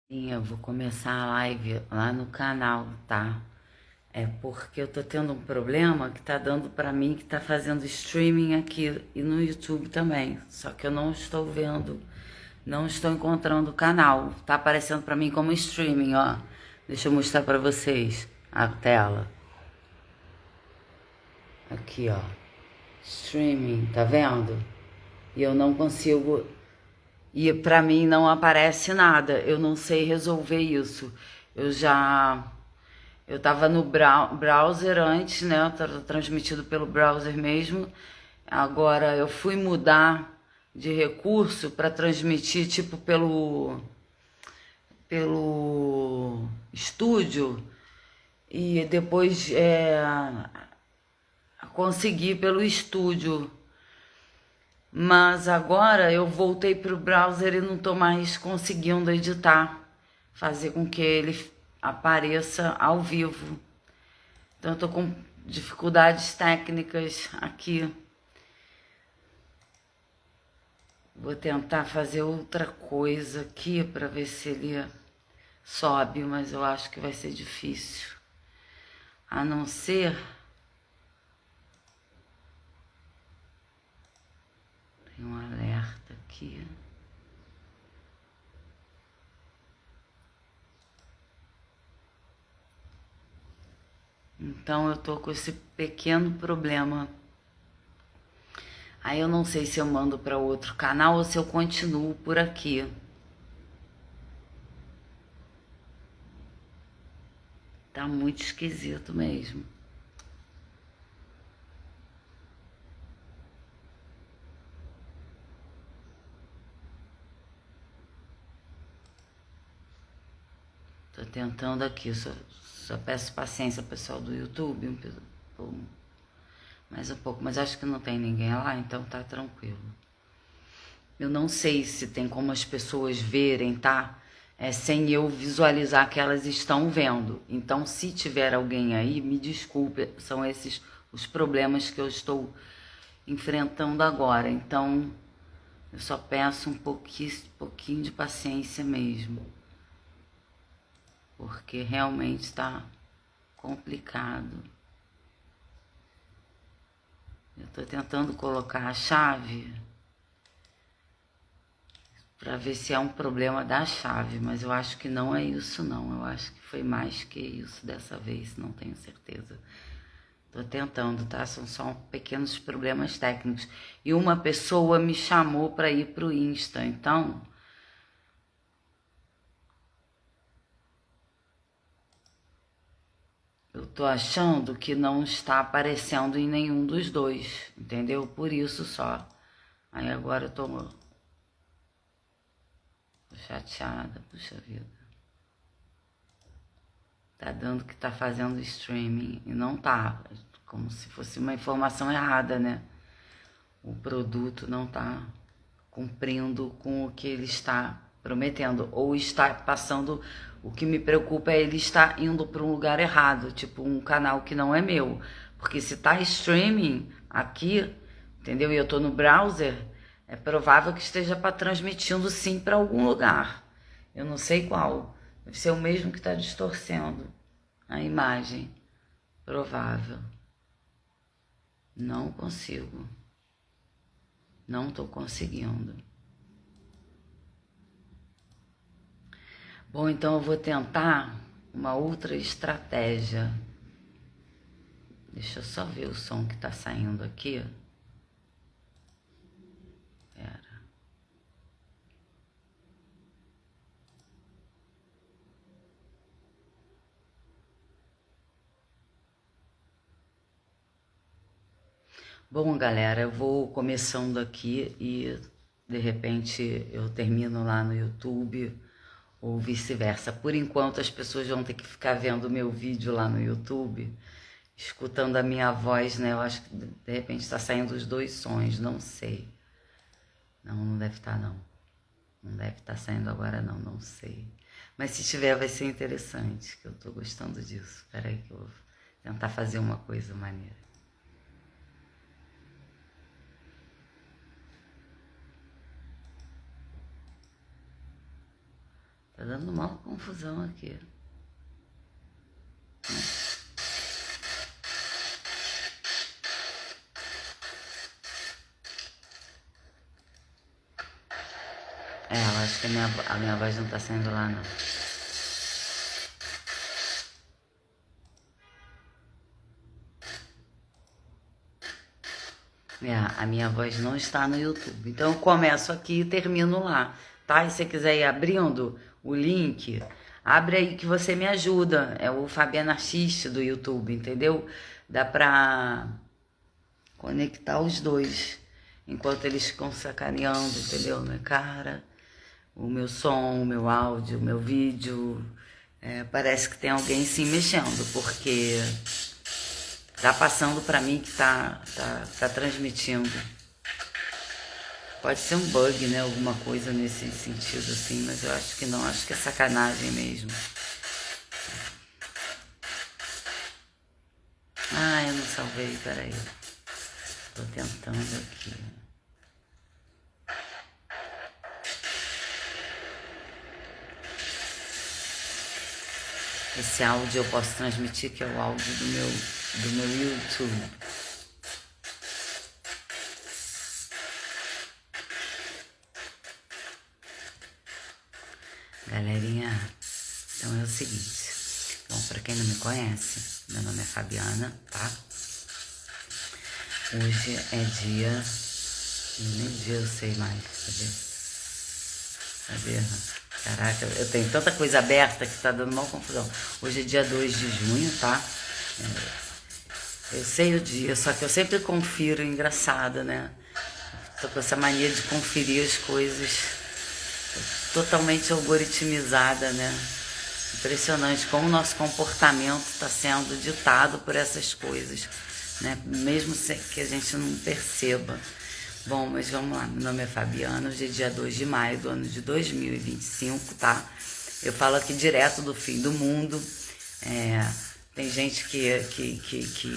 Sim, eu vou começar a live lá no canal, tá? É porque eu tô tendo um problema que tá dando pra mim que tá fazendo streaming aqui e no YouTube também. Só que eu não estou vendo, não estou encontrando o canal. Tá aparecendo pra mim como streaming, ó. Deixa eu mostrar pra vocês a tela. Aqui, ó. Streaming, tá vendo? E eu não consigo. E pra mim não aparece nada. Eu não sei resolver isso. Eu já Eu tava no browser antes, né? Tava transmitido pelo browser mesmo. Agora eu fui mudar de recurso para transmitir tipo pelo estúdio e depois consegui pelo estúdio. Mas agora eu voltei pro browser e não tô mais conseguindo editar, fazer com que ele apareça ao vivo. Então eu tô com dificuldades técnicas aqui. Vou tentar fazer outra coisa aqui para ver se ele sobe, mas eu acho que vai ser difícil. A não ser... Tem um alerta aqui. Então eu tô com esse pequeno problema. Aí eu não sei se eu mando para outro canal ou se eu continuo por aqui. Tá muito esquisito mesmo. Tô tentando aqui, só peço paciência ao pessoal do YouTube, mais um pouco, mas acho que não tem ninguém lá, então tá tranquilo. Eu não sei se tem como as pessoas verem, tá? Sem eu visualizar que elas estão vendo. Então, se tiver alguém aí, me desculpe, são esses os problemas que eu estou enfrentando agora. Então, eu só peço um pouquinho de paciência mesmo, porque realmente está complicado. Eu estou tentando colocar a chave para ver se é um problema da chave, mas eu acho que não é isso não. Eu acho que foi mais que isso dessa vez, não tenho certeza. Tô tentando, tá? São só pequenos problemas técnicos. E uma pessoa me chamou para ir pro Insta, então eu tô achando que não está aparecendo em nenhum dos dois, entendeu? Por isso só. Aí agora eu tô chateada, puxa vida. Tá dando que tá fazendo streaming e não tá. Como se fosse uma informação errada, né? O produto não tá cumprindo com o que ele está prometendo. Ou está passando... O que me preocupa é ele estar indo para um lugar errado, tipo um canal que não é meu. Porque se tá streaming aqui, entendeu? E eu tô no browser, é provável que esteja transmitindo sim para algum lugar. Eu não sei qual. Deve ser o mesmo que está distorcendo a imagem. Provável. Não consigo. Não estou conseguindo. Bom, então eu vou tentar uma outra estratégia. Deixa eu só ver o som que está saindo aqui. Pera. Bom, galera, eu vou começando aqui e de repente eu termino lá no YouTube ou vice-versa. Por enquanto as pessoas vão ter que ficar vendo o meu vídeo lá no YouTube, escutando a minha voz, né? Eu acho que de repente está saindo os dois sons, não sei. Não, não deve estar não. Não deve estar saindo agora não, não sei. Mas se tiver vai ser interessante, que eu tô gostando disso. Espera aí que eu vou tentar fazer uma coisa maneira. Tá dando uma confusão aqui. Eu acho que a minha voz não tá saindo lá, não. A minha voz não está no YouTube. Então eu começo aqui e termino lá, tá? E se você quiser ir abrindo o link, abre aí que você me ajuda. É o Fabiana Xiste do YouTube, entendeu? Dá pra conectar os dois enquanto eles ficam sacaneando, entendeu? Minha cara, o meu som, o meu áudio, o meu vídeo. Parece que tem alguém se mexendo, porque tá passando pra mim que tá transmitindo. Pode ser um bug, né? Alguma coisa nesse sentido, assim, mas eu acho que não, acho que é sacanagem mesmo. Eu não salvei, peraí. Tô tentando aqui. Esse áudio eu posso transmitir, que é o áudio do meu YouTube. Galerinha, então é o seguinte. Bom, pra quem não me conhece, meu nome é Fabiana, tá? Hoje é dia... Nem dia eu sei mais, cadê? Caraca, eu tenho tanta coisa aberta que tá dando mal confusão. Hoje é dia 2 de junho, tá? Eu sei o dia, só que eu sempre confiro, engraçado, né? Tô com essa mania de conferir as coisas totalmente algoritmizada, né? Impressionante como o nosso comportamento está sendo ditado por essas coisas, né? Mesmo que a gente não perceba. Bom, mas vamos lá, meu nome é Fabiana, hoje é dia 2 de maio do ano de 2025, tá? Eu falo aqui direto do fim do mundo. Tem gente que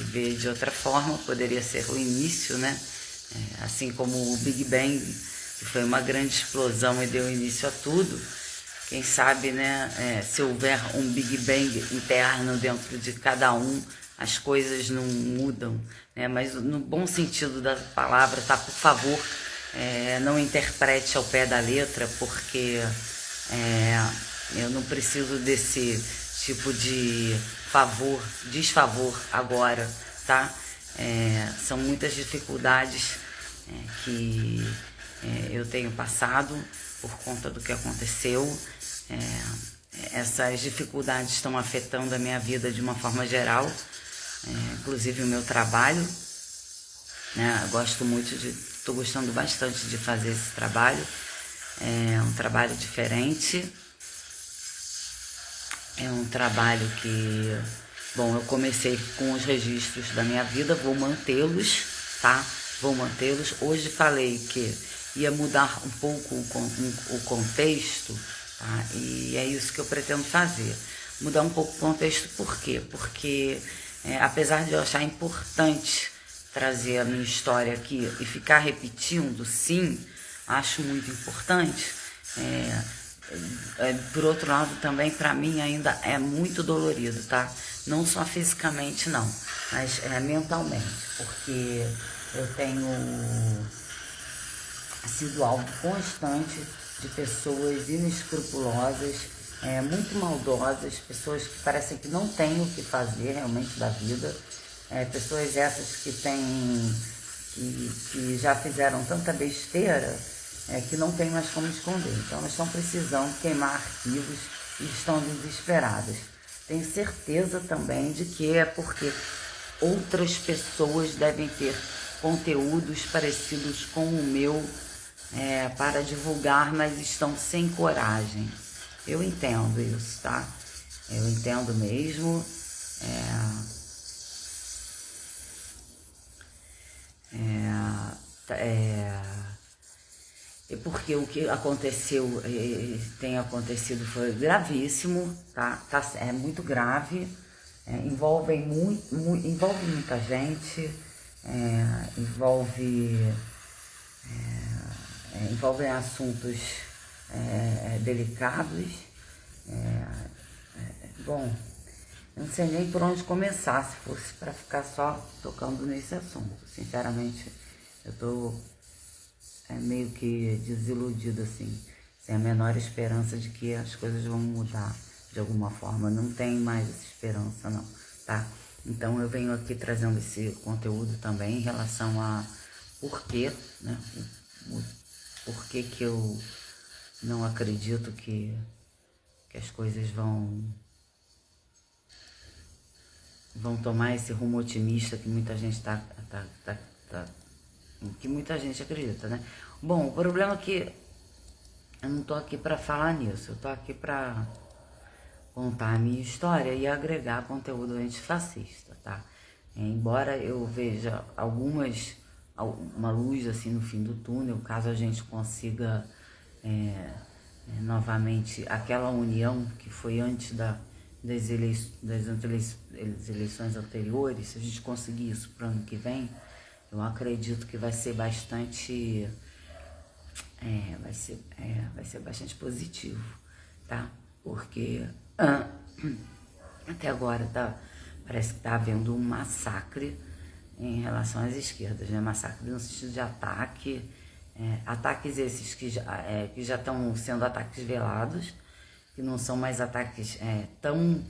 vê de outra forma, poderia ser o início, né? Assim como o Big Bang, que foi uma grande explosão e deu início a tudo. Quem sabe, né, se houver um Big Bang interno dentro de cada um, as coisas não mudam, né? Mas no bom sentido da palavra, tá? Por favor, não interprete ao pé da letra, porque eu não preciso desse tipo de desfavor agora, tá? São muitas dificuldades que eu tenho passado por conta do que aconteceu. Essas dificuldades estão afetando a minha vida de uma forma geral, inclusive o meu trabalho, né? Estou gostando bastante de fazer esse trabalho. É um trabalho diferente, é um trabalho que, bom, eu comecei com os registros da minha vida, vou mantê-los, tá? Vou mantê-los. Hoje falei que ia mudar um pouco o contexto, tá? E é isso que eu pretendo fazer. Mudar um pouco o contexto, por quê? Porque apesar de eu achar importante trazer a minha história aqui e ficar repetindo, sim, acho muito importante. Por outro lado, também para mim ainda é muito dolorido, tá? Não só fisicamente, não, mas mentalmente, porque eu tenho sido alvo constante de pessoas inescrupulosas, muito maldosas, pessoas que parecem que não têm o que fazer realmente da vida, pessoas essas que já fizeram tanta besteira que não tem mais como esconder. Então elas estão precisando queimar arquivos e estão desesperadas. Tenho certeza também de que é porque outras pessoas devem ter conteúdos parecidos com o meu para divulgar, mas estão sem coragem. Eu entendo isso, tá? Eu entendo mesmo. Porque o que aconteceu, tem acontecido, foi gravíssimo, tá? É muito grave, envolve muita gente, envolvem assuntos delicados, Bom, eu não sei nem por onde começar se fosse para ficar só tocando nesse assunto. Sinceramente, eu tô meio que desiludida, assim, sem a menor esperança de que as coisas vão mudar de alguma forma. Não tem mais essa esperança, não, tá? Então eu venho aqui trazendo esse conteúdo também em relação a porquê, né? O porquê que eu não acredito que as coisas vão tomar esse rumo otimista que muita gente que muita gente acredita, né? Bom, o problema é que eu não tô aqui para falar nisso, eu tô aqui para contar a minha história e agregar conteúdo antifascista, tá? Embora eu veja uma luz assim no fim do túnel, caso a gente consiga novamente aquela união que foi antes das eleições anteriores, se a gente conseguir isso para o ano que vem, eu acredito que vai ser bastante vai ser bastante positivo, tá? Porque até agora parece que está havendo um massacre em relação às esquerdas, né? Massacre no sentido de ataque, ataques esses que já estão sendo ataques velados, que não são mais ataques tão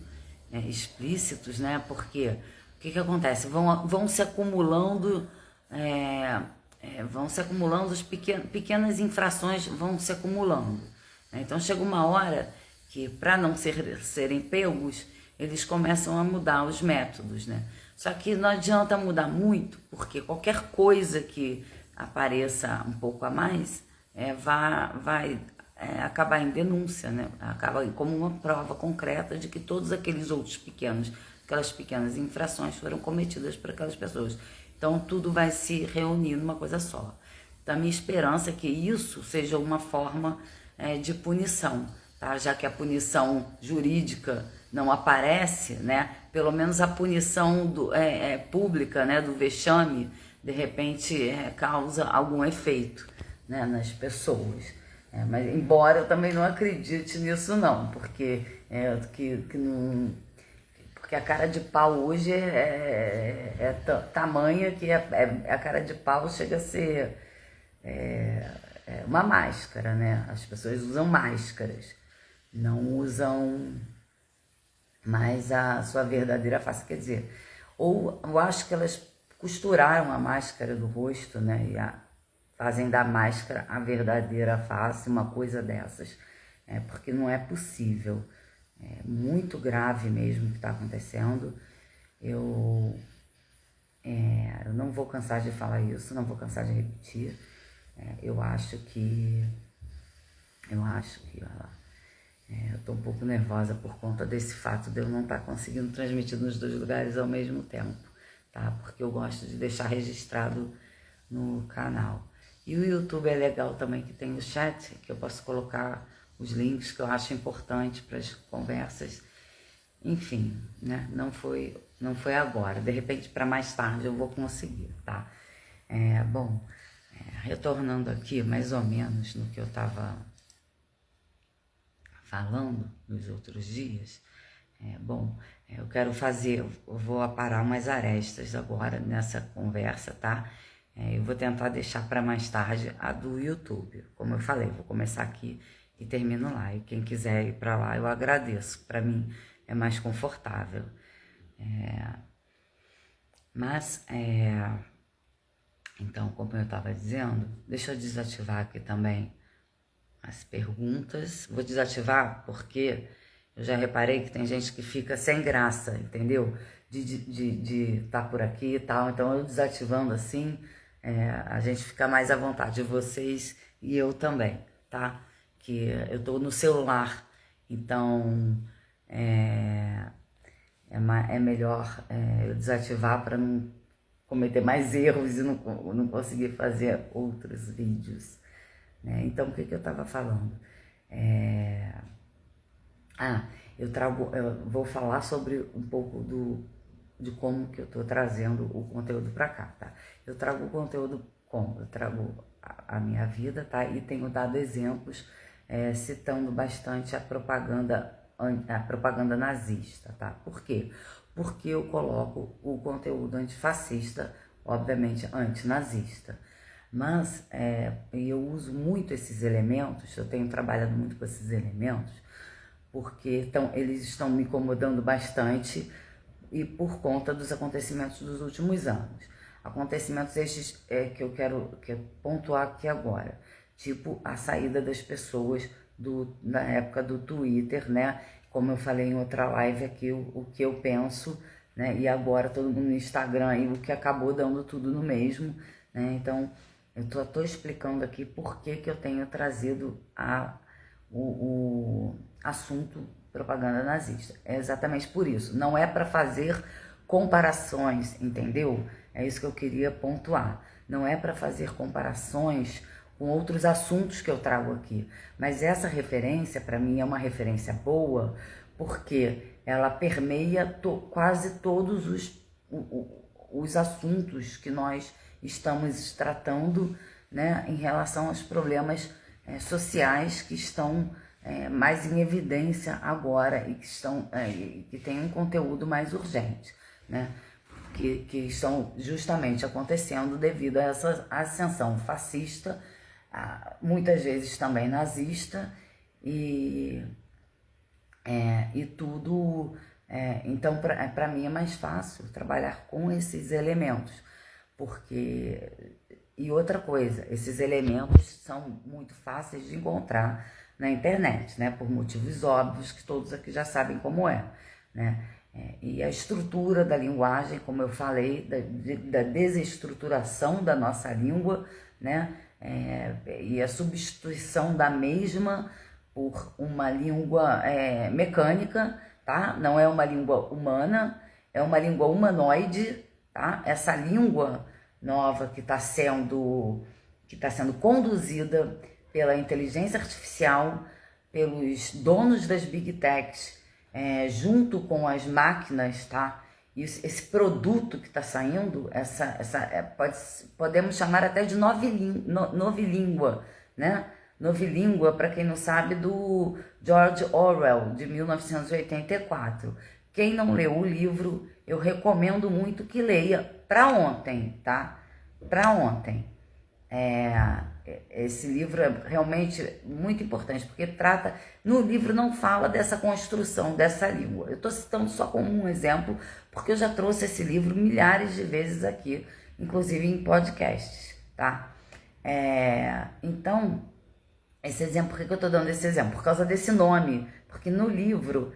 explícitos, né? Porque o que acontece? Vão se acumulando as pequenas infrações vão se acumulando, né? Então chega uma hora que, para não serem pegos, eles começam a mudar os métodos, né? Só que não adianta mudar muito, porque qualquer coisa que apareça um pouco a mais vai acabar em denúncia, né? Acaba como uma prova concreta de que todos aquelas pequenas infrações foram cometidas por aquelas pessoas. Então tudo vai se reunir numa coisa só. Então a minha esperança é que isso seja uma forma de punição, tá? Já que a punição jurídica não aparece, né? Pelo menos a punição pública, né? Do vexame, de repente causa algum efeito, né? Nas pessoas. Mas embora eu também não acredite nisso não, porque porque a cara de pau hoje tamanha que a cara de pau chega a ser uma máscara, né? As pessoas usam máscaras, não usam mais a sua verdadeira face, quer dizer, ou eu acho que elas costuraram a máscara do rosto, né? E fazem da máscara a verdadeira face, uma coisa dessas, porque não é possível. É muito grave mesmo o que está acontecendo. Eu não vou cansar de falar isso, não vou cansar de repetir. Eu acho que eu tô um pouco nervosa por conta desse fato de eu não estar conseguindo transmitir nos dois lugares ao mesmo tempo, tá? Porque eu gosto de deixar registrado no canal. E o YouTube é legal também, que tem o chat, que eu posso colocar os links que eu acho importante para as conversas. Enfim, né? Não foi agora. De repente, para mais tarde eu vou conseguir, tá? Bom, retornando aqui mais ou menos no que eu estava falando nos outros dias, eu vou aparar umas arestas agora nessa conversa, tá? Eu vou tentar deixar para mais tarde a do YouTube. Como eu falei, vou começar aqui e termino lá. E quem quiser ir para lá, eu agradeço. Para mim é mais confortável. Então, como eu estava dizendo, deixa eu desativar aqui também as perguntas. Vou desativar porque eu já reparei que tem gente que fica sem graça, entendeu? De estar por aqui e tal. Então, eu desativando assim, a gente fica mais à vontade, vocês e eu também, tá? Que eu tô no celular, então é melhor eu desativar para não cometer mais erros e não conseguir fazer outros vídeos, né? Então, o que eu estava falando? Eu vou falar sobre um pouco de como que eu estou trazendo o conteúdo para cá, tá? Eu trago o conteúdo eu trago a minha vida, tá? E tenho dado exemplos, citando bastante a propaganda a propaganda nazista, tá? Por quê? Porque eu coloco o conteúdo antifascista, obviamente antinazista. Mas eu uso muito esses elementos, eu tenho trabalhado muito com esses elementos, porque eles estão me incomodando bastante e por conta dos acontecimentos dos últimos anos. Acontecimentos estes que eu quero pontuar aqui agora, tipo a saída das pessoas na época do Twitter, né? Como eu falei em outra live aqui, o que eu penso, né? E agora todo mundo no Instagram, e o que acabou dando tudo no mesmo, né? Então, eu tô explicando aqui por que eu tenho trazido o assunto propaganda nazista. É exatamente por isso. Não é para fazer comparações, entendeu? É isso que eu queria pontuar. Não é para fazer comparações com outros assuntos que eu trago aqui. Mas essa referência, para mim, é uma referência boa, porque ela permeia quase todos os assuntos que nós estamos tratando, né, em relação aos problemas sociais que estão mais em evidência agora e que têm um conteúdo mais urgente, né, que estão justamente acontecendo devido a essa ascensão fascista, muitas vezes também nazista e tudo. Então, para mim é mais fácil trabalhar com esses elementos, porque... E outra coisa, esses elementos são muito fáceis de encontrar na internet, né? Por motivos óbvios que todos aqui já sabem como é, né? E a estrutura da linguagem, como eu falei, da desestruturação da nossa língua, né? E a substituição da mesma por uma língua mecânica, tá? Não é uma língua humana, é uma língua humanoide, tá? Essa língua nova que está sendo conduzida pela inteligência artificial, pelos donos das Big Techs, junto com as máquinas, tá? Esse produto que está saindo, podemos chamar até de novilíngua, né? Novilíngua, para quem não sabe, do George Orwell, de 1984. Quem não leu o livro, eu recomendo muito que leia para ontem, tá? Para ontem. Esse livro é realmente muito importante, porque no livro não fala dessa construção dessa língua. Eu estou citando só como um exemplo, porque eu já trouxe esse livro milhares de vezes aqui, inclusive em podcasts, tá? Então, esse exemplo, por que eu estou dando esse exemplo? Por causa desse nome, porque no livro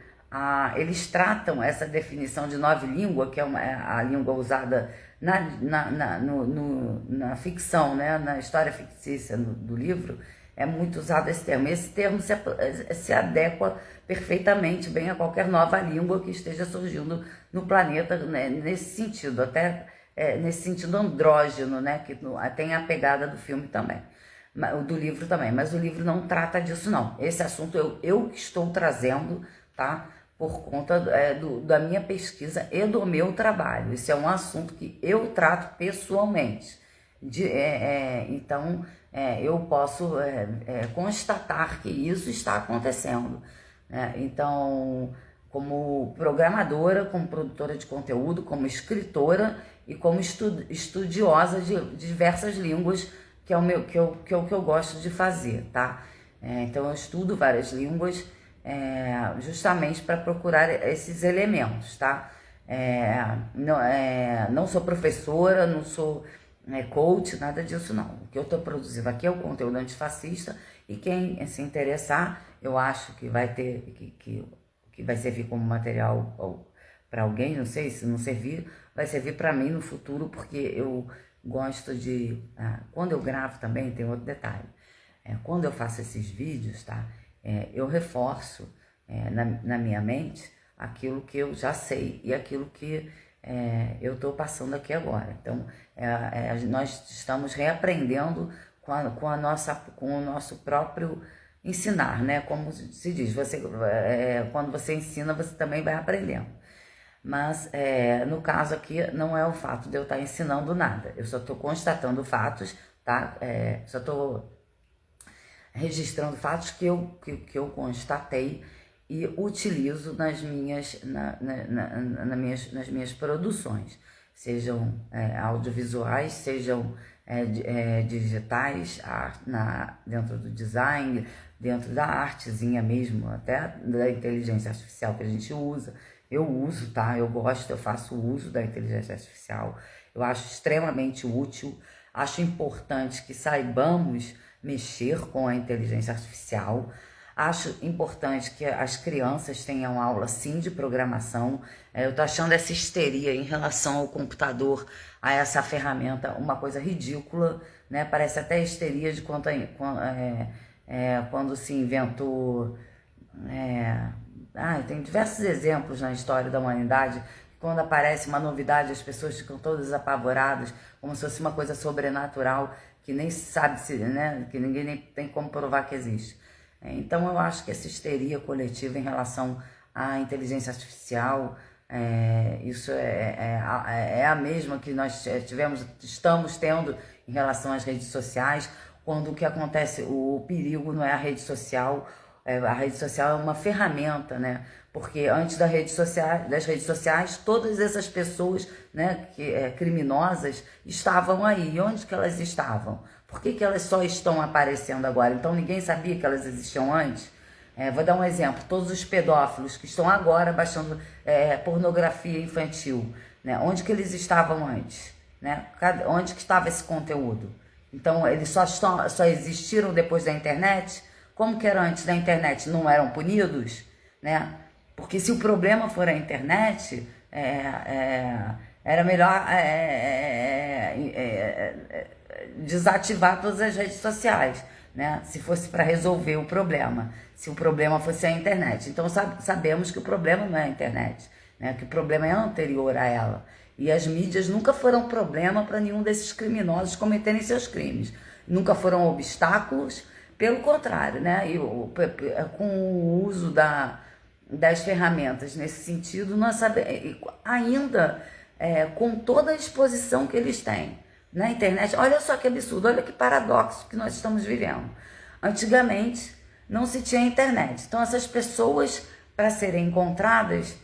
eles tratam essa definição de novilíngua, que é a língua usada na ficção, né? Na história fictícia do livro, é muito usado esse termo. Esse termo se adequa perfeitamente bem a qualquer nova língua que esteja surgindo no planeta, né? Nesse sentido, até nesse sentido andrógeno, né? Que tem a pegada do filme também, do livro também, mas o livro não trata disso não. Esse assunto eu que estou trazendo, tá? Por conta da minha pesquisa e do meu trabalho. Isso é um assunto que eu trato pessoalmente. Então, eu posso constatar que isso está acontecendo, né? Então, como programadora, como produtora de conteúdo, como escritora e como estudiosa de diversas línguas, que é o que eu gosto de fazer, tá? Então, eu estudo várias línguas, justamente para procurar esses elementos, tá? Não sou professora, não sou coach, nada disso não. O que eu estou produzindo aqui é o conteúdo antifascista, e quem se interessar, eu acho que vai ter, que vai servir como material para alguém, não sei, se não servir, vai servir para mim no futuro, porque eu gosto de... quando eu gravo também, tem outro detalhe. Quando eu faço esses vídeos, tá? Eu reforço na minha mente aquilo que eu já sei e aquilo que eu estou passando aqui agora. Então, nós estamos reaprendendo com o nosso próprio ensinar, né? Como se diz, quando você ensina, você também vai aprendendo. Mas, no caso aqui, não é o fato de eu estar ensinando nada. Eu só estou constatando fatos, tá? Só estou registrando fatos que eu constatei e utilizo nas minhas produções, sejam audiovisuais, sejam digitais, dentro do design, dentro da artezinha mesmo, até da inteligência artificial que a gente usa. Eu uso, tá? Eu gosto, eu faço uso da inteligência artificial. Eu acho extremamente útil, acho importante que saibamos mexer com a inteligência artificial. Acho importante que as crianças tenham aula, sim, de programação. Eu tô achando essa histeria em relação ao computador, a essa ferramenta, uma coisa ridícula, né? Parece até histeria de quando se inventou... tem diversos exemplos na história da humanidade. Quando aparece uma novidade, as pessoas ficam todas apavoradas, como se fosse uma coisa sobrenatural, que nem se sabe, né? Que ninguém nem tem como provar que existe. Então eu acho que essa histeria coletiva em relação à inteligência artificial, isso é a mesma que nós estamos tendo em relação às redes sociais, quando o que acontece, o perigo não é a rede social é uma ferramenta, né? Porque antes das redes sociais, todas essas pessoas, né, criminosas estavam aí. E onde que elas estavam? Por que elas só estão aparecendo agora? Então ninguém sabia que elas existiam antes? Vou dar um exemplo. Todos os pedófilos que estão agora baixando pornografia infantil, né? Onde que eles estavam antes? Né? Onde que estava esse conteúdo? Então eles só existiram depois da internet? Como que era antes da internet? Não eram punidos? Né? Porque se o problema for a internet, era melhor desativar todas as redes sociais, né? Se fosse para resolver o problema, se o problema fosse a internet. Então sabemos que o problema não é a internet, né? Que o problema é anterior a ela. E as mídias nunca foram problema para nenhum desses criminosos cometerem seus crimes. Nunca foram obstáculos, pelo contrário, né? Com o uso das ferramentas nesse sentido, nós sabemos, ainda com toda a exposição que eles têm na internet. Olha só que absurdo, olha que paradoxo que nós estamos vivendo. Antigamente não se tinha internet, então essas pessoas, para serem encontradas,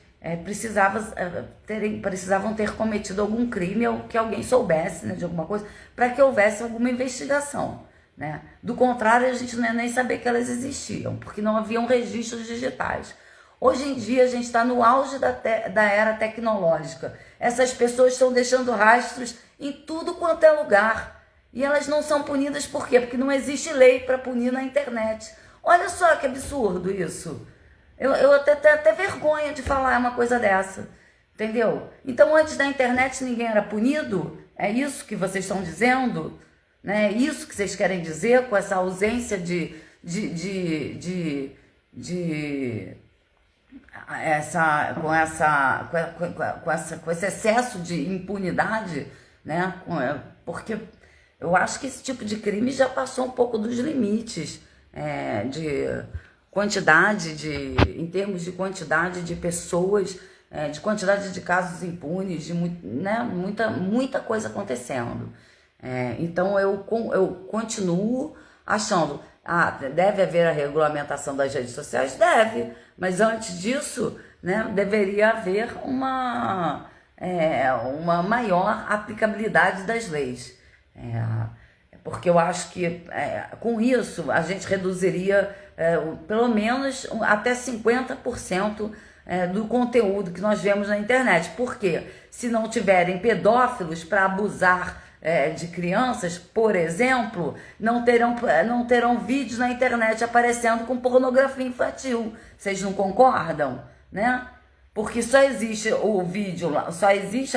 precisavam ter cometido algum crime ou que alguém soubesse, né, de alguma coisa, para que houvesse alguma investigação. Né? Do contrário, a gente não ia nem saber que elas existiam, porque não haviam registros digitais. Hoje em dia, a gente está no auge da era tecnológica. Essas pessoas estão deixando rastros em tudo quanto é lugar. E elas não são punidas por quê? Porque não existe lei para punir na internet. Olha só que absurdo isso. Eu até tenho até vergonha de falar uma coisa dessa. Entendeu? Então, antes da internet, ninguém era punido? É isso que vocês estão dizendo? Né? É isso que vocês querem dizer com essa ausência com esse excesso de impunidade, né? Porque eu acho que esse tipo de crime já passou um pouco dos limites de quantidade, em termos de quantidade de pessoas, de quantidade de casos impunes, de né? muita coisa acontecendo. Então eu continuo achando, deve haver a regulamentação das redes sociais? Deve, mas antes disso, né, deveria haver uma maior aplicabilidade das leis. Porque eu acho que com isso a gente reduziria pelo menos até 50% do conteúdo que nós vemos na internet. Por quê? Se não tiverem pedófilos para abusar de crianças, por exemplo, não terão vídeos na internet aparecendo com pornografia infantil. Vocês não concordam? Né? Porque só existe o vídeo, só existe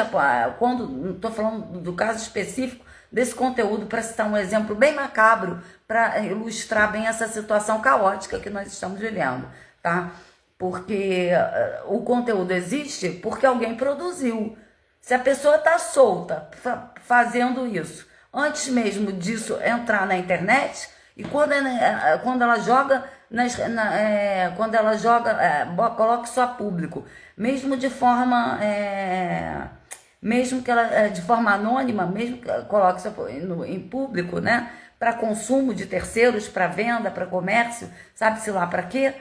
quando estou falando do caso específico desse conteúdo, para citar um exemplo bem macabro, para ilustrar bem essa situação caótica que nós estamos vivendo, tá? Porque o conteúdo existe porque alguém produziu. Se a pessoa está solta fazendo isso, antes mesmo disso entrar na internet, e quando ela joga, coloca isso a público, mesmo de forma, mesmo que ela de forma anônima, mesmo que ela coloque isso em público, né, para consumo de terceiros, para venda, para comércio, sabe-se lá para quê?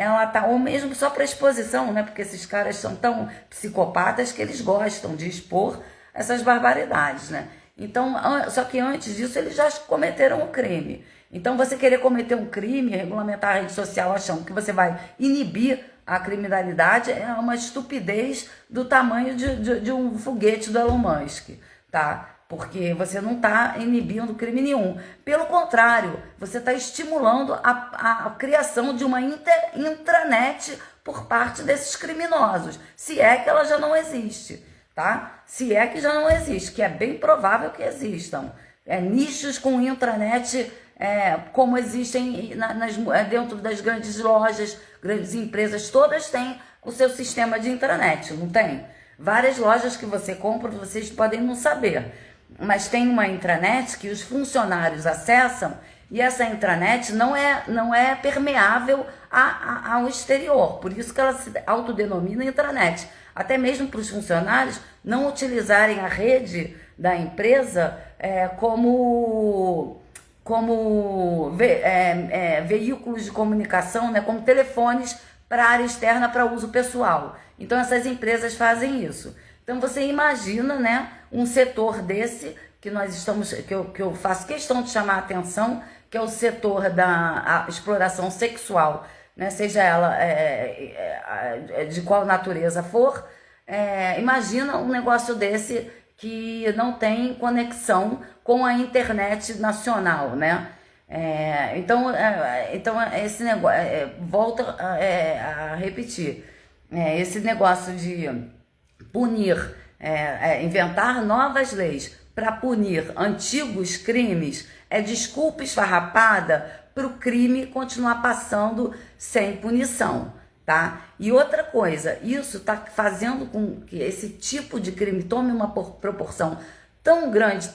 ela tá, ou mesmo só para exposição, né? Porque esses caras são tão psicopatas que eles gostam de expor essas barbaridades, né? Então, só que antes disso eles já cometeram um crime. Então, você querer cometer um crime, regulamentar a rede social achando que você vai inibir a criminalidade é uma estupidez do tamanho de um foguete do Elon Musk, tá? Porque você não está inibindo crime nenhum. Pelo contrário, você está estimulando a criação de uma intranet por parte desses criminosos, se é que ela já não existe, tá? Se é que já não existe, que é bem provável que existam. Nichos com intranet, como existem dentro das grandes lojas, grandes empresas, todas têm o seu sistema de intranet, não tem? Várias lojas que você compra, vocês podem não saber, mas tem uma intranet que os funcionários acessam e essa intranet não é permeável ao exterior, por isso que ela se autodenomina intranet. Até mesmo para os funcionários não utilizarem a rede da empresa como veículos de comunicação, né, como telefones para a área externa para uso pessoal. Então essas empresas fazem isso. Então você imagina, né, um setor desse que eu faço questão de chamar a atenção, que é o setor da exploração sexual, né, seja ela de qual natureza for. Imagina um negócio desse que não tem conexão com a internet nacional, né? Então esse negócio, volta a repetir, esse negócio de punir, inventar novas leis para punir antigos crimes é desculpa esfarrapada para o crime continuar passando sem punição, tá? E outra coisa, isso está fazendo com que esse tipo de crime tome uma proporção tão grande,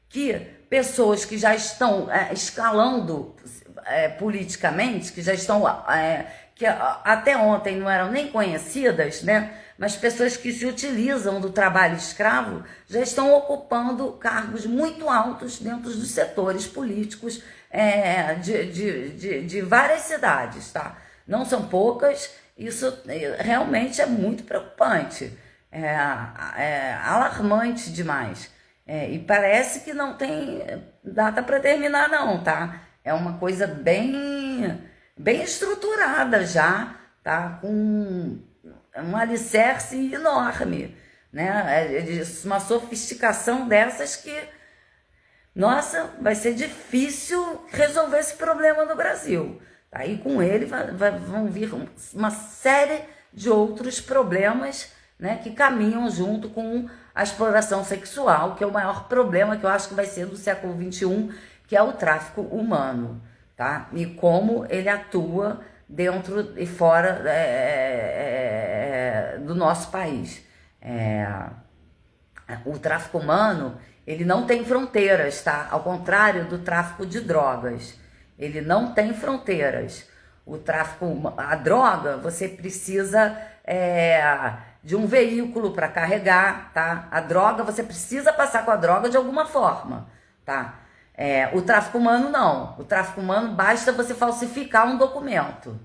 que pessoas que já estão escalando politicamente, que já estão, que até ontem não eram nem conhecidas, né? Mas pessoas que se utilizam do trabalho escravo já estão ocupando cargos muito altos dentro dos setores políticos de várias cidades, tá? Não são poucas, isso realmente é muito preocupante, alarmante demais. E parece que não tem data para terminar não, tá? É uma coisa bem estruturada já, tá? Com um alicerce enorme, né? Uma sofisticação dessas que, nossa, vai ser difícil resolver esse problema no Brasil. Tá? E com ele vão vir uma série de outros problemas, né, que caminham junto com a exploração sexual, que é o maior problema que eu acho que vai ser do século XXI, que é o tráfico humano, tá? E como ele atua dentro e fora do nosso país. O tráfico humano, ele não tem fronteiras, tá? Ao contrário do tráfico de drogas. Ele não tem fronteiras. A droga, você precisa de um veículo para carregar, tá? A droga, você precisa passar com a droga de alguma forma, tá? O tráfico humano não. O tráfico humano basta você falsificar um documento,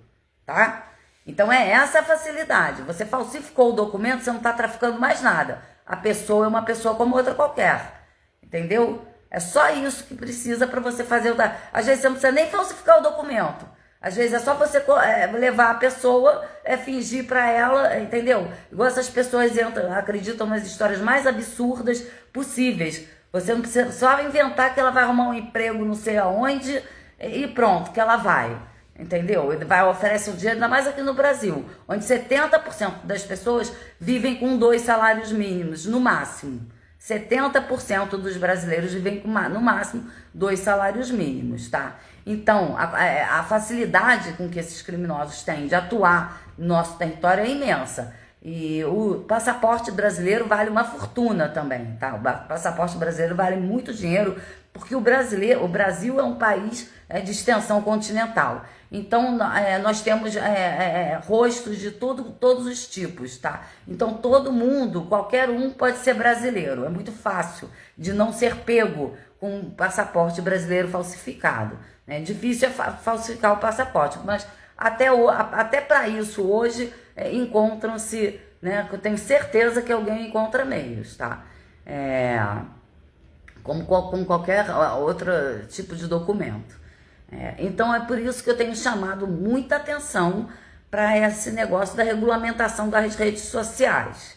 tá? Então essa a facilidade. Você falsificou o documento, você não está traficando mais nada. A pessoa é uma pessoa como outra qualquer, entendeu? É só isso que precisa para você fazer o... Às vezes você não precisa nem falsificar o documento. Às vezes é só você levar a pessoa, fingir para ela, entendeu? Igual essas pessoas acreditam nas histórias mais absurdas possíveis. Você não precisa só inventar que ela vai arrumar um emprego não sei aonde e pronto, que ela vai. Entendeu? Oferece um dinheiro, ainda mais aqui no Brasil, onde 70% das pessoas vivem com 2 salários mínimos, no máximo. 70% dos brasileiros vivem com, no máximo, 2 salários mínimos, tá? Então, a facilidade com que esses criminosos têm de atuar no nosso território é imensa. E o passaporte brasileiro vale uma fortuna também, tá? O passaporte brasileiro vale muito dinheiro, porque o Brasil é um país de extensão continental. Então, nós temos rostos de todos os tipos, tá? Então, todo mundo, qualquer um pode ser brasileiro. É muito fácil de não ser pego com um passaporte brasileiro falsificado. Difícil é falsificar o passaporte, mas até para isso hoje encontram-se, né? Eu tenho certeza que alguém encontra meios, tá? Como qualquer outro tipo de documento. Então é por isso que eu tenho chamado muita atenção para esse negócio da regulamentação das redes sociais.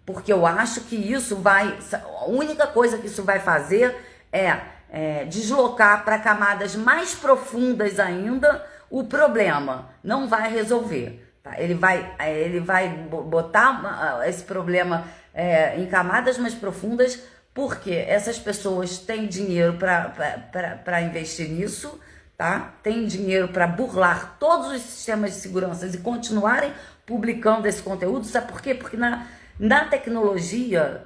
Porque eu acho que isso a única coisa que isso vai fazer é deslocar para camadas mais profundas ainda o problema. Não vai resolver. Tá? Ele vai botar esse problema em camadas mais profundas, porque essas pessoas têm dinheiro para investir nisso, tá? Tem dinheiro para burlar todos os sistemas de segurança e continuarem publicando esse conteúdo. Sabe por quê? Porque na tecnologia,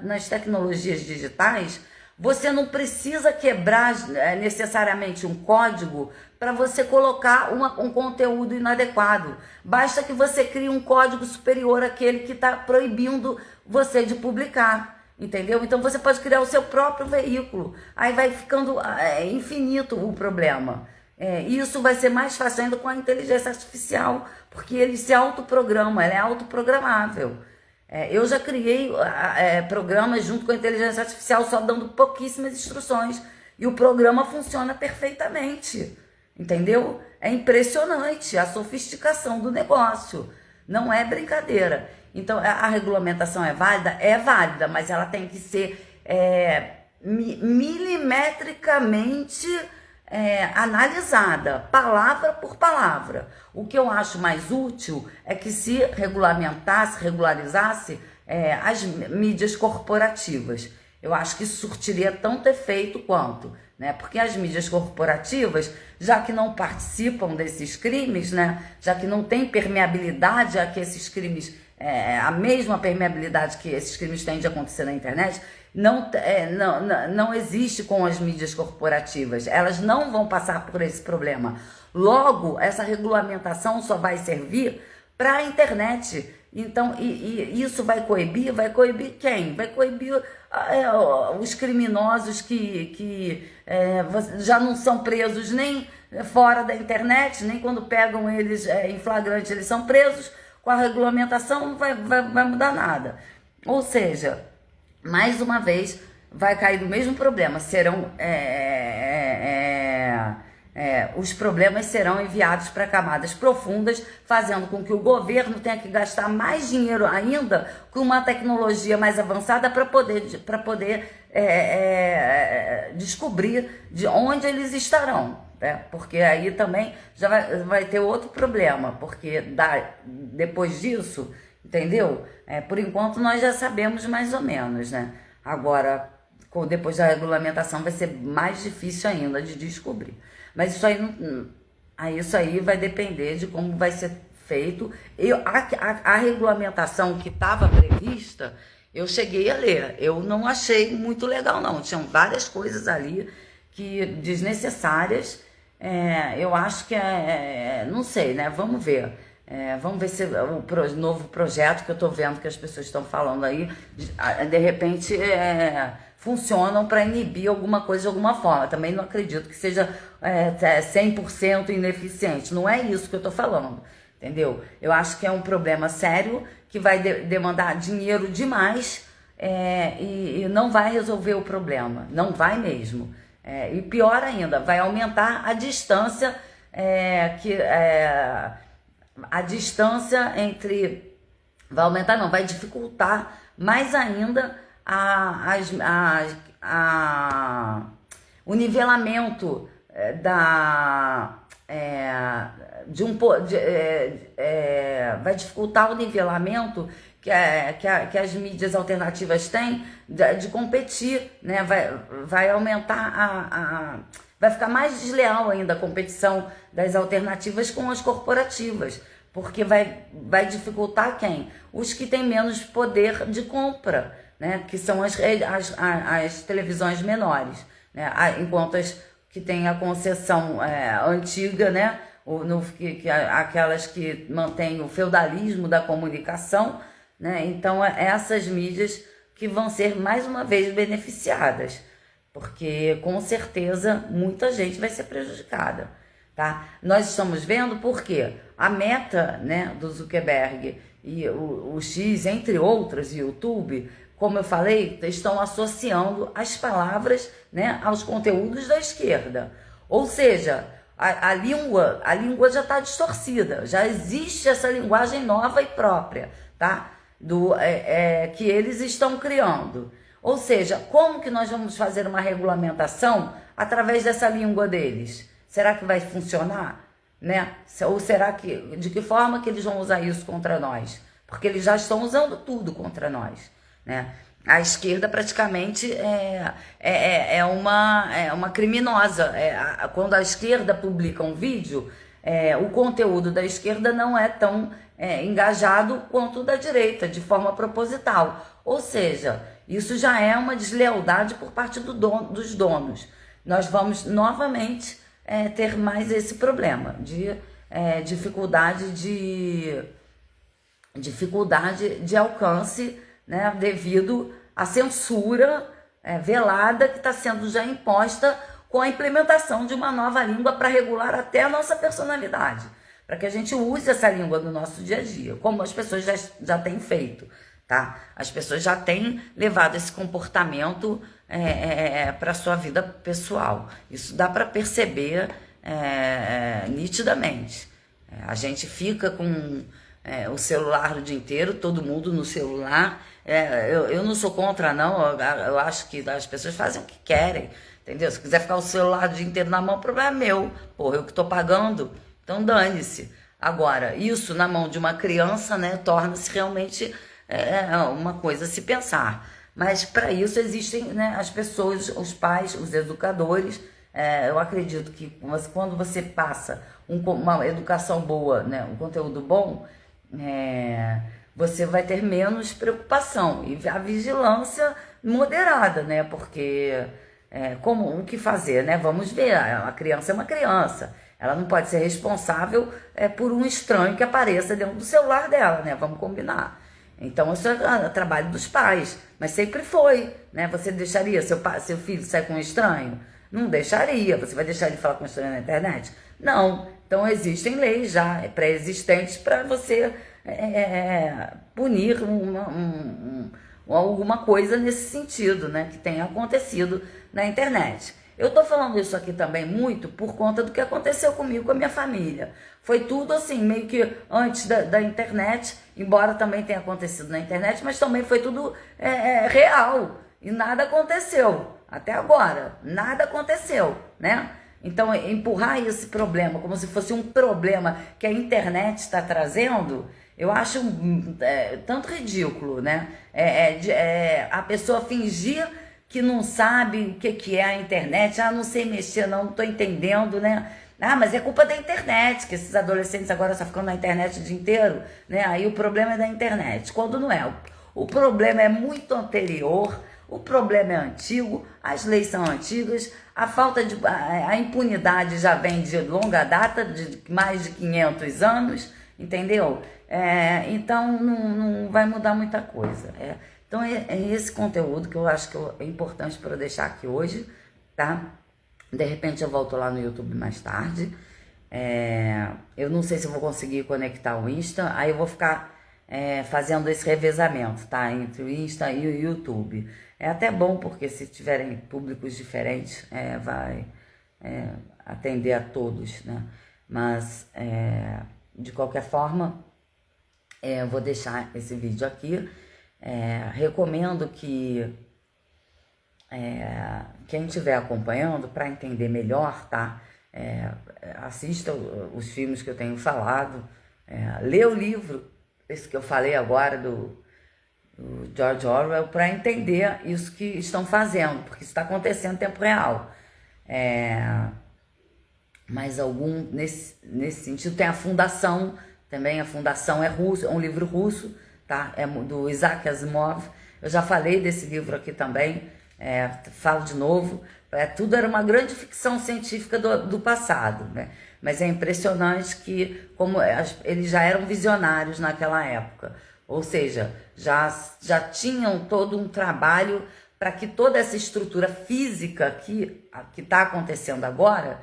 nas tecnologias digitais, você não precisa quebrar necessariamente um código para você colocar um conteúdo inadequado. Basta que você crie um código superior àquele que está proibindo você de publicar. Entendeu? Então você pode criar o seu próprio veículo. Aí vai ficando infinito o problema. E isso vai ser mais fácil ainda com a inteligência artificial, porque ele se autoprograma, ele é autoprogramável. Eu já criei programas junto com a inteligência artificial, só dando pouquíssimas instruções. E o programa funciona perfeitamente. Entendeu? É impressionante a sofisticação do negócio. Não é brincadeira. Então, a regulamentação é válida? É válida, mas ela tem que ser milimetricamente analisada, palavra por palavra. O que eu acho mais útil é que se regularizasse as mídias corporativas. Eu acho que isso surtiria tanto efeito quanto, né? Porque as mídias corporativas, já que não participam desses crimes, né? Já que não tem permeabilidade a que esses crimes, a mesma permeabilidade que esses crimes têm de acontecer na internet, não existe com as mídias corporativas. Elas não vão passar por esse problema. Logo, essa regulamentação só vai servir para a internet. Então, e isso vai coibir quem? Vai coibir os criminosos que já não são presos nem fora da internet, nem quando pegam eles em flagrante, eles são presos. Com a regulamentação não vai mudar nada. Ou seja, mais uma vez, vai cair no mesmo problema. Os problemas serão enviados para camadas profundas, fazendo com que o governo tenha que gastar mais dinheiro ainda com uma tecnologia mais avançada para poder descobrir de onde eles estarão. Porque aí também já vai ter outro problema, porque depois disso, entendeu? Por enquanto nós já sabemos mais ou menos, né? Agora, depois da regulamentação vai ser mais difícil ainda de descobrir. Mas isso aí vai depender de como vai ser feito. A regulamentação que estava prevista, eu cheguei a ler. Eu não achei muito legal, não. Tinham várias coisas ali desnecessárias. Eu acho que não sei, né? Vamos ver. Vamos ver se o novo projeto que eu estou vendo que as pessoas estão falando aí, de repente funcionam para inibir alguma coisa de alguma forma. Também não acredito que seja 100% ineficiente. Não é isso que eu estou falando, entendeu? Eu acho que é um problema sério que vai demandar dinheiro demais e não vai resolver o problema. Não vai mesmo. E pior ainda, vai aumentar a distância a distância entre... Vai aumentar, não, vai dificultar mais ainda o nivelamento vai dificultar o nivelamento que as mídias alternativas têm de competir, né? Vai aumentar vai ficar mais desleal ainda a competição das alternativas com as corporativas, porque vai dificultar quem? Os que têm menos poder de compra, né? Que são as televisões menores, né? Enquanto as que têm a concessão antiga, né? Aquelas que mantêm o feudalismo da comunicação, né? Então, essas mídias que vão ser mais uma vez beneficiadas, porque com certeza muita gente vai ser prejudicada. tá? Nós estamos vendo porque a Meta, né, do Zuckerberg e o X, entre outras, e o YouTube, como eu falei, estão associando as palavras, né, aos conteúdos da esquerda. Ou seja, a língua já está distorcida, já existe essa linguagem nova e própria, tá? Que eles estão criando. Ou seja, como que nós vamos fazer uma regulamentação através dessa língua deles? Será que vai funcionar? Né? Ou será de que forma que eles vão usar isso contra nós? Porque eles já estão usando tudo contra nós, né? A esquerda praticamente é uma criminosa. Quando a esquerda publica um vídeo, o conteúdo da esquerda não é tão engajado quanto o da direita, de forma proposital. Ou seja, isso já é uma deslealdade por parte dos donos. Nós vamos novamente ter mais esse problema de dificuldade de alcance, né, devido à censura velada que está sendo já imposta com a implementação de uma nova língua para regular até a nossa personalidade, para que a gente use essa língua no nosso dia a dia, como as pessoas já têm feito, tá? As pessoas já têm levado esse comportamento para a sua vida pessoal. Isso dá para perceber nitidamente. A gente fica com o celular o dia inteiro, todo mundo no celular. Eu não sou contra, não. Eu acho que as pessoas fazem o que querem, entendeu? Se quiser ficar o celular o dia inteiro na mão, o problema é meu. Porra, eu que tô pagando, então dane-se. Agora, isso na mão de uma criança, né, torna-se realmente uma coisa a se pensar. Mas para isso existem, né, as pessoas, os pais, os educadores. Eu acredito que quando você passa uma educação boa, né, um conteúdo bom, você vai ter menos preocupação e a vigilância moderada, né? Porque como o que fazer, né? Vamos ver, a criança é uma criança, ela não pode ser responsável por um estranho que apareça dentro do celular dela, né? Vamos combinar. Então isso é trabalho dos pais, mas sempre foi, né? Você deixaria seu filho sair com um estranho? Não deixaria. Você vai deixar ele falar com um estranho na internet? Não. Então existem leis já pré-existentes para você punir alguma coisa nesse sentido, né, que tenha acontecido na internet. Eu tô falando isso aqui também muito por conta do que aconteceu comigo, com a minha família. Foi tudo assim, meio que antes da internet, embora também tenha acontecido na internet, mas também foi tudo real e nada aconteceu. Até agora, nada aconteceu, né? Então, empurrar esse problema como se fosse um problema que a internet está trazendo, eu acho tanto ridículo, né? A pessoa fingir que não sabe o que é a internet. Não sei mexer, não estou entendendo, né? Mas é culpa da internet, que esses adolescentes agora só ficam na internet o dia inteiro, né? Aí o problema é da internet, quando não é. O problema é muito anterior, o problema é antigo, as leis são antigas, a impunidade já vem de longa data, de mais de 500 anos, entendeu? Então não vai mudar muita coisa. Então é esse conteúdo que eu acho que é importante para eu deixar aqui hoje, tá? De repente eu volto lá no YouTube mais tarde. Eu não sei se eu vou conseguir conectar o Insta, aí eu vou ficar fazendo esse revezamento, tá? Entre o Insta e o YouTube. É até bom, porque se tiverem públicos diferentes, vai atender a todos, né? Mas, de qualquer forma, eu vou deixar esse vídeo aqui. Recomendo que quem estiver acompanhando, para entender melhor, tá? Assista os filmes que eu tenho falado, lê o livro, esse que eu falei agora, do George Orwell, para entender isso que estão fazendo, porque isso está acontecendo em tempo real. Mas nesse sentido, tem a Fundação, também a Fundação é russo, é um livro russo, tá? É do Isaac Asimov. Eu já falei desse livro aqui também, falo de novo. Tudo era uma grande ficção científica do passado, né? Mas é impressionante que como eles já eram visionários naquela época. Ou seja, já tinham todo um trabalho para que toda essa estrutura física que está acontecendo agora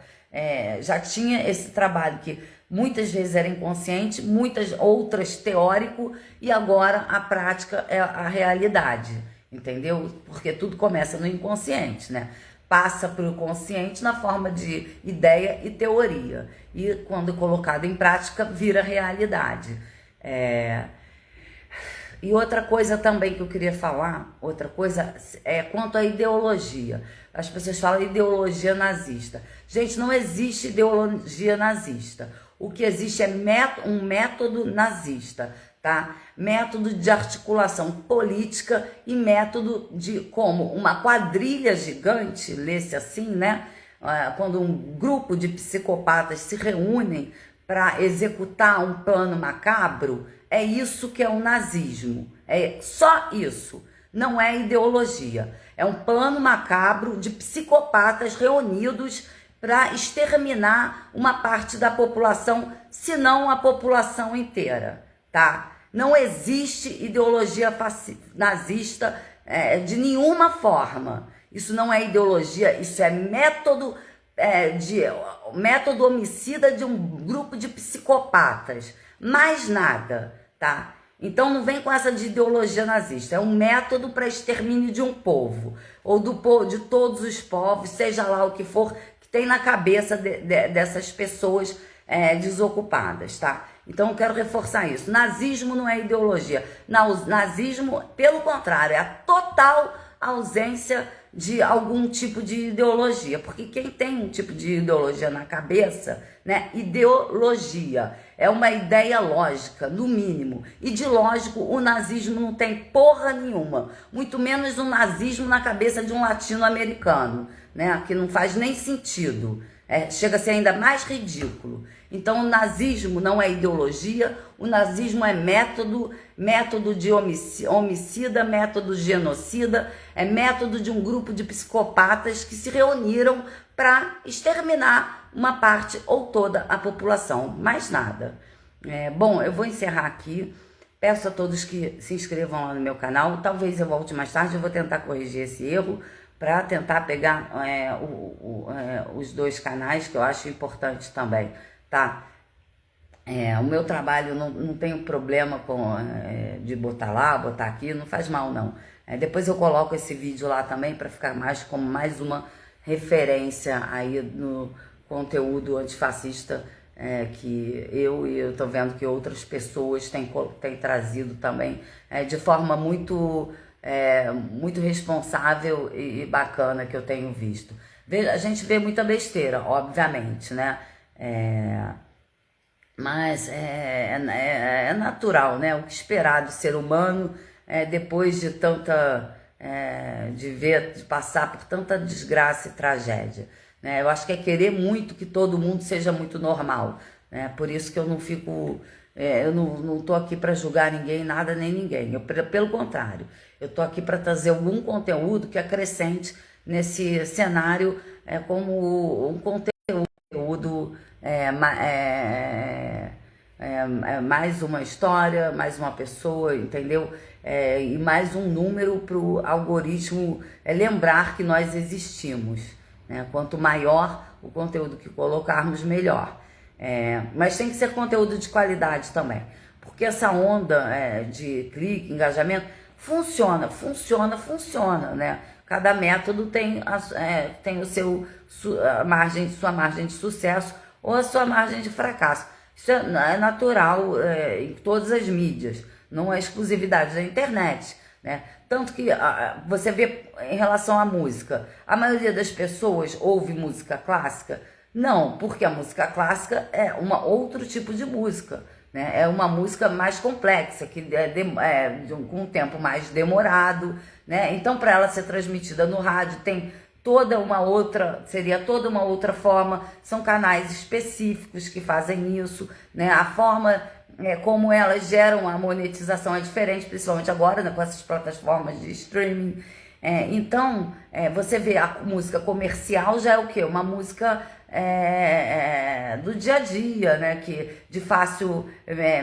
já tinha esse trabalho que muitas vezes era inconsciente, muitas outras teórico, e agora a prática é a realidade, entendeu? Porque tudo começa no inconsciente, né? Passa para o consciente na forma de ideia e teoria, e quando colocado em prática vira realidade. E outra coisa também que eu queria falar, outra coisa é quanto à ideologia. As pessoas falam ideologia nazista. Gente, não existe ideologia nazista. O que existe é um método nazista, tá? Método de articulação política e método de como uma quadrilha gigante, lê-se assim, né? Quando um grupo de psicopatas se reúnem para executar um plano macabro, é isso que é o nazismo. É só isso. Não é ideologia. É um plano macabro de psicopatas reunidos para exterminar uma parte da população, se não a população inteira, tá? Não existe ideologia nazista de nenhuma forma. Isso não é ideologia, isso é método método homicida de um grupo de psicopatas. Mais nada, tá? Então não vem com essa de ideologia nazista. É um método para extermínio de um povo, ou de todos os povos, seja lá o que for, que tem na cabeça dessas pessoas desocupadas, tá? Então eu quero reforçar isso. Nazismo não é ideologia. Nazismo, pelo contrário, é a total ausência de algum tipo de ideologia, porque quem tem um tipo de ideologia na cabeça, né? Ideologia é uma ideia lógica, no mínimo, e de lógico o nazismo não tem porra nenhuma, muito menos um nazismo na cabeça de um latino-americano, né? Que não faz nem sentido. Chega a ser ainda mais ridículo. Então o nazismo não é ideologia, o nazismo é método de homicida, método genocida, é método de um grupo de psicopatas que se reuniram para exterminar uma parte ou toda a população, mais nada. Bom, eu vou encerrar aqui, peço a todos que se inscrevam lá no meu canal, talvez eu volte mais tarde, eu vou tentar corrigir esse erro, para tentar pegar os dois canais, que eu acho importante também, tá? O meu trabalho não tenho problema de botar lá, botar aqui, não faz mal não. Depois eu coloco esse vídeo lá também para ficar como mais uma referência aí no conteúdo antifascista que eu tô vendo que outras pessoas têm trazido também de forma muito responsável e bacana, que eu tenho visto. A gente vê muita besteira, obviamente, né? Mas é natural, né? O que esperar do ser humano depois de de passar por tanta desgraça e tragédia, né? Eu acho que é querer muito que todo mundo seja muito normal, né? Por isso que eu não fico... eu não tô aqui para julgar ninguém, nada nem ninguém. Pelo contrário, eu tô aqui para trazer algum conteúdo que acrescente nesse cenário como um conteúdo mais uma história, mais uma pessoa, entendeu? E mais um número para o algoritmo lembrar que nós existimos, né? Quanto maior o conteúdo que colocarmos, melhor. Mas tem que ser conteúdo de qualidade também, porque essa onda de clique, engajamento, funciona, né? Cada método tem sua margem de sucesso ou a sua margem de fracasso. Isso é natural em todas as mídias, não é exclusividade da internet, né? Tanto que você vê em relação à música, a maioria das pessoas ouve música clássica. Não, porque a música clássica é outro tipo de música, né? É uma música mais complexa, que com um tempo mais demorado, né? Então, para ela ser transmitida no rádio, tem seria toda uma outra forma, são canais específicos que fazem isso, né? A forma como elas geram a monetização é diferente, principalmente agora, né, com essas plataformas de streaming. Então, você vê a música comercial já é o quê? Uma música do dia a dia, né? De fácil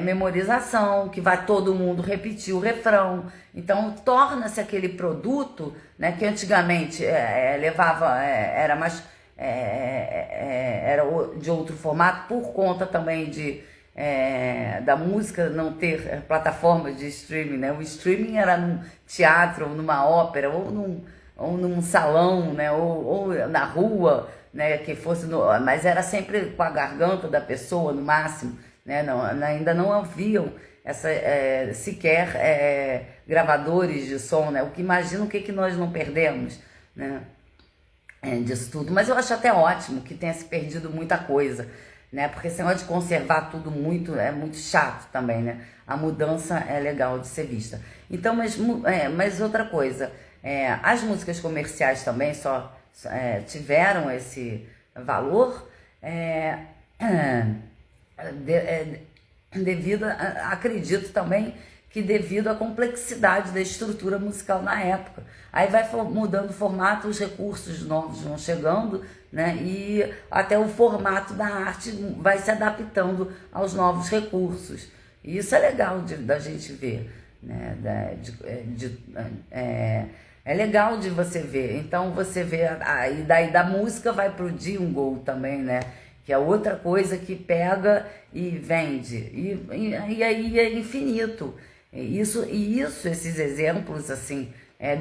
memorização, que vai todo mundo repetir o refrão. Então, torna-se aquele produto, né, que antigamente era mais era de outro formato, por conta também da música não ter plataforma de streaming, né? O streaming era num teatro, ou numa ópera, ou num salão, né? Ou na rua, né? Que fosse mas era sempre com a garganta da pessoa, no máximo, né? Não, ainda não haviam sequer gravadores de som, né? O que imagina o que nós não perdemos, né? Disso tudo. Mas eu acho até ótimo que tenha se perdido muita coisa, né? Porque esse negócio de conservar tudo é muito chato também, né? A mudança é legal de ser vista. Então, mas outra coisa, as músicas comerciais também só tiveram esse valor devido, acredito também que devido à complexidade da estrutura musical na época. Aí vai mudando o formato, os recursos novos vão chegando, né? E até o formato da arte vai se adaptando aos novos recursos. E isso é legal da gente ver, né? É legal de você ver. Então você vê, e daí da música vai pro jingle também, né? Que é outra coisa que pega e vende. E aí é infinito. Esses exemplos, assim,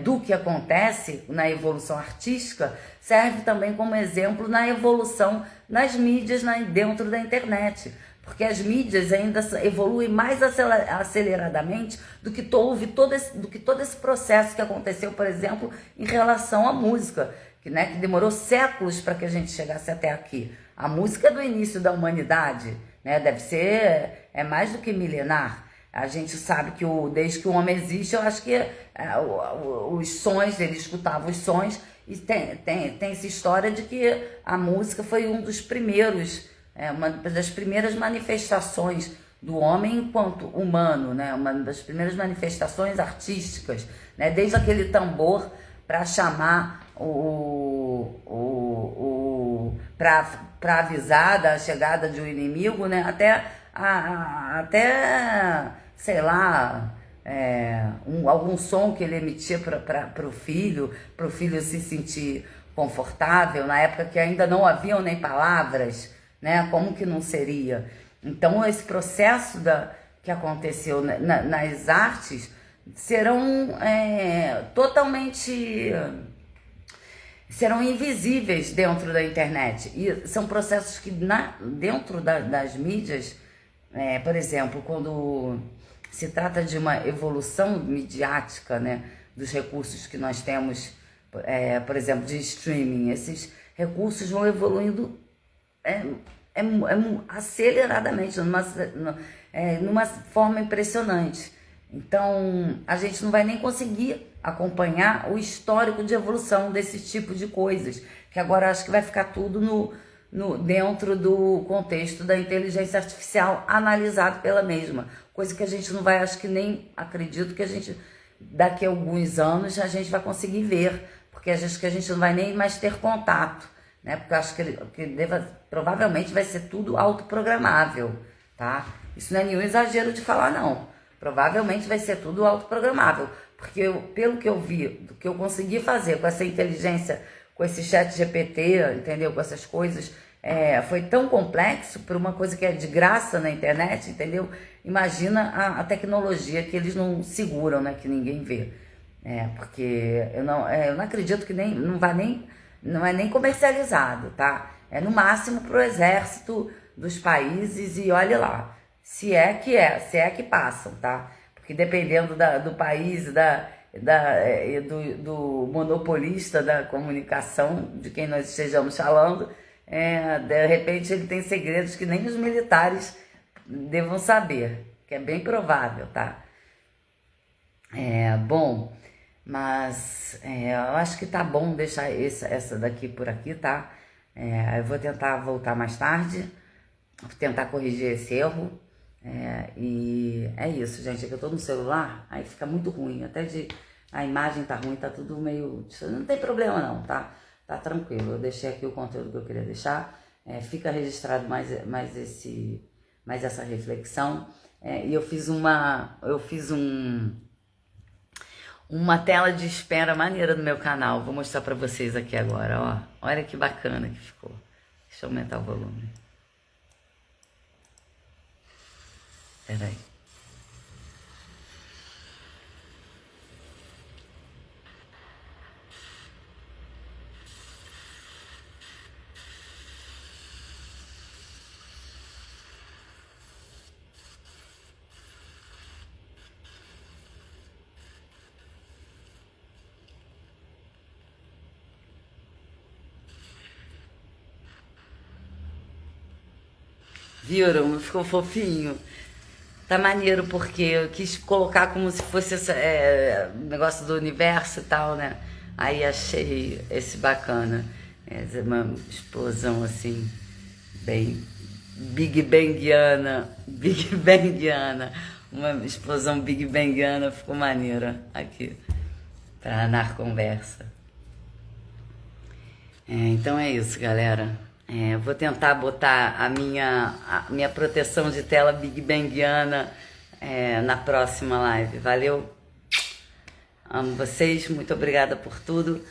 do que acontece na evolução artística, serve também como exemplo na evolução nas mídias dentro da internet. Porque as mídias ainda evoluem mais aceleradamente do que todo esse processo que aconteceu, por exemplo, em relação à música, que demorou séculos para que a gente chegasse até aqui. A música é do início da humanidade, né? Deve ser mais do que milenar. A gente sabe que desde que o homem existe, eu acho que os sons, ele escutava os sons, e tem essa história de que a música foi um dos primeiros, uma das primeiras manifestações do homem enquanto humano, né? Uma das primeiras manifestações artísticas, né? Desde aquele tambor para chamar para avisar da chegada de um inimigo, né? Até sei lá, algum som que ele emitia para o filho se sentir confortável, na época que ainda não haviam nem palavras, né? Como que não seria? Então esse processo que aconteceu nas artes serão serão invisíveis dentro da internet. E são processos que dentro das mídias, por exemplo, quando se trata de uma evolução midiática, né, dos recursos que nós temos, por exemplo, de streaming, esses recursos vão evoluindo aceleradamente, numa forma impressionante. Então, a gente não vai nem conseguir acompanhar o histórico de evolução desse tipo de coisas, que agora acho que vai ficar tudo dentro do contexto da inteligência artificial analisado pela mesma, coisa que a gente não vai, acho que nem acredito que a gente, daqui a alguns anos, a gente vai conseguir ver, porque acho que a gente não vai nem mais ter contato, né? Porque eu acho que provavelmente vai ser tudo autoprogramável, tá? Isso não é nenhum exagero de falar, não. Provavelmente vai ser tudo autoprogramável, porque pelo que eu vi, do que eu consegui fazer com essa inteligência, com esse chat GPT, entendeu? Com essas coisas, foi tão complexo por uma coisa que é de graça na internet, entendeu? Imagina a tecnologia que eles não seguram, né? Que ninguém vê. Porque eu não acredito que não é nem comercializado, tá? É no máximo pro exército dos países e olha lá. Se é que passam, tá? Porque dependendo do país, do monopolista da comunicação, de quem nós estejamos falando, de repente ele tem segredos que nem os militares devam saber, que é bem provável, tá? Bom, mas eu acho que tá bom deixar essa daqui por aqui, tá? Eu vou tentar voltar mais tarde, vou tentar corrigir esse erro. E é isso, gente. É que eu tô no celular, aí fica muito ruim. A imagem tá ruim, tá tudo meio. Não tem problema, não, tá? Tá tranquilo. Eu deixei aqui o conteúdo que eu queria deixar. Fica registrado mais essa reflexão. E eu fiz uma tela de espera maneira no meu canal. Vou mostrar pra vocês aqui agora, ó. Olha que bacana que ficou. Deixa eu aumentar o volume. Peraí. Viram? Ficou fofinho. Tá maneiro porque eu quis colocar como se fosse negócio do universo e tal, né? Aí achei esse bacana. Uma explosão assim, bem Big Bangiana. Big Bangiana. Uma explosão Big Bangiana ficou maneira aqui pra dar conversa. Então é isso, galera. Vou tentar botar a minha proteção de tela Big Bangiana na próxima live. Valeu? Amo vocês, muito obrigada por tudo.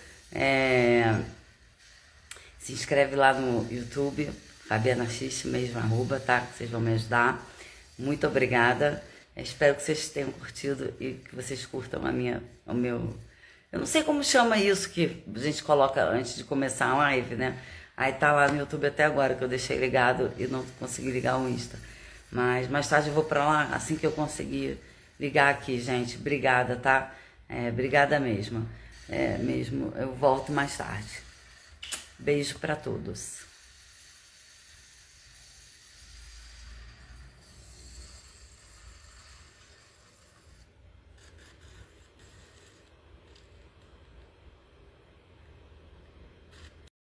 Se inscreve lá no YouTube, Fabiana Xixi, mesmo arroba, tá? Que vocês vão me ajudar. Muito obrigada. Espero que vocês tenham curtido e que vocês curtam o meu... Eu não sei como chama isso que a gente coloca antes de começar a live, né? Aí tá lá no YouTube até agora, que eu deixei ligado e não consegui ligar o Insta. Mas mais tarde eu vou pra lá, assim que eu conseguir ligar aqui, gente. Obrigada, tá? Obrigada mesmo. Mesmo, eu volto mais tarde. Beijo pra todos.